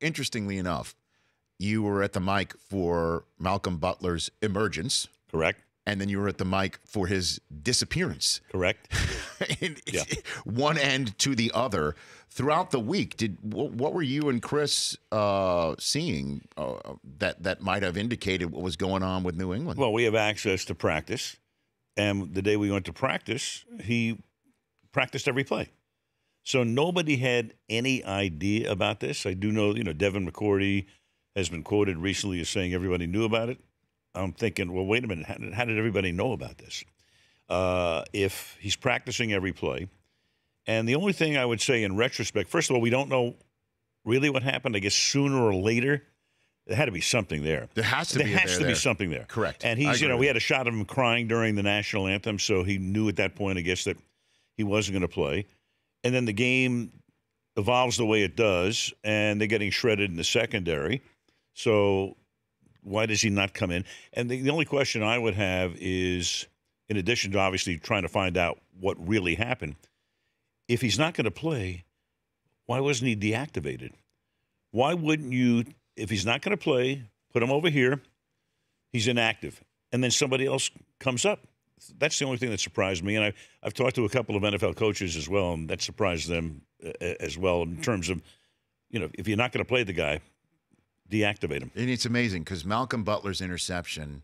interestingly enough, you were at the mic for Malcolm Butler's emergence. Correct. And then you were at the mic for his disappearance. Correct. Yeah. One end to the other. Throughout the week, what were you and Chris seeing that might have indicated what was going on with New England? Well, we have access to practice. And the day we went to practice, he practiced every play. So nobody had any idea about this. I do know, Devin McCourty has been quoted recently as saying everybody knew about it. I'm thinking, well, wait a minute. How did everybody know about this? If he's practicing every play. And the only thing I would say in retrospect, first of all, we don't know really what happened. I guess sooner or later, there had to be something there. There has to be something there. Correct. And he's, we had a shot of him crying during the national anthem, so he knew at that point, I guess, that he wasn't going to play. And then the game evolves the way it does, and they're getting shredded in the secondary. So why does he not come in? And the only question I would have is, in addition to obviously trying to find out what really happened, if he's not going to play, why wasn't he deactivated? Why wouldn't you, if he's not going to play, put him over here, he's inactive, and then somebody else comes up? That's the only thing that surprised me. And I've talked to a couple of NFL coaches as well, and that surprised them as well in terms of, if you're not going to play the guy, deactivate him. And it's amazing because Malcolm Butler's interception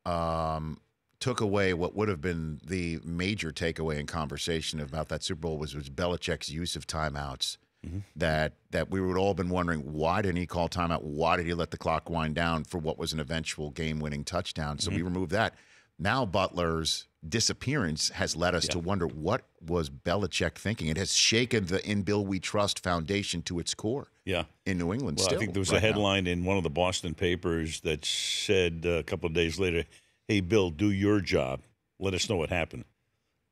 took away what would have been the major takeaway in conversation about that Super Bowl was Belichick's use of timeouts. Mm-hmm. That we would all have been wondering, why didn't he call timeout? Why did he let the clock wind down for what was an eventual game-winning touchdown? So we removed that. Now Butler's disappearance has led us to wonder, what was Belichick thinking? It has shaken the In Bill We Trust foundation to its core in New England. Well, still, I think there was a headline in one of the Boston papers that said a couple of days later, hey, Bill, do your job. Let us know what happened.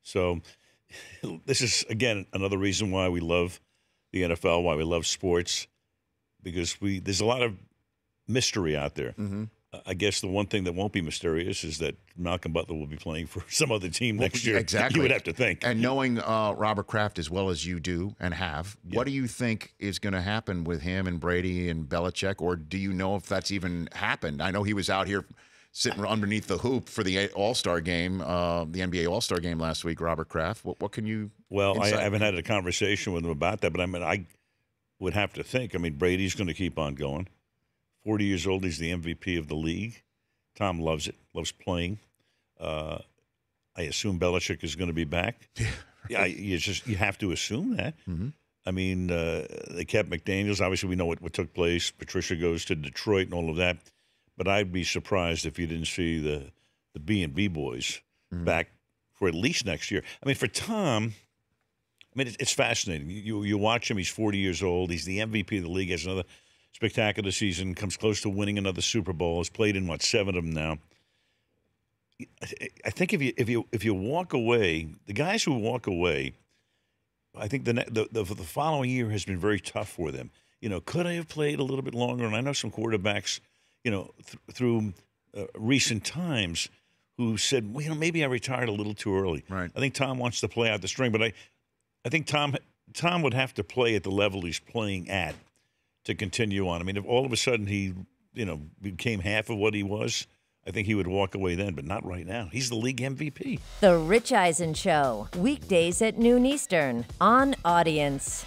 So this is, again, another reason why we love the NFL, why we love sports, because there's a lot of mystery out there. Mm-hmm. I guess the one thing that won't be mysterious is that Malcolm Butler will be playing for some other team next year. Exactly. You would have to think. And knowing Robert Kraft as well as you do and have, what do you think is going to happen with him and Brady and Belichick? Or do you know if that's even happened? I know he was out here sitting underneath the hoop for the All-Star game, the NBA All-Star game last week, Robert Kraft. What can you Well, I haven't had a conversation with him about that, but I would have to think. Brady's going to keep on going. 40 years old, he's the MVP of the league. Tom loves it, loves playing. I assume Belichick is going to be back. Yeah, you have to assume that. Mm-hmm. They kept McDaniels. Obviously, we know what took place. Patricia goes to Detroit and all of that. But I'd be surprised if you didn't see the B&B boys back for at least next year. For Tom, it's fascinating. You watch him. He's 40 years old. He's the MVP of the league. Has another spectacular season. Comes close to winning another Super Bowl. Has played in 7 of them now. I think if you walk away, the guys who walk away, I think the following year has been very tough for them. Could I have played a little bit longer? And I know some quarterbacks, through recent times, who said, well, maybe I retired a little too early. Right. I think Tom wants to play out the string, but I think Tom would have to play at the level he's playing at to continue on. If all of a sudden he, became half of what he was, I think he would walk away then, but not right now. He's the league MVP. The Rich Eisen Show, weekdays at noon Eastern on Audience.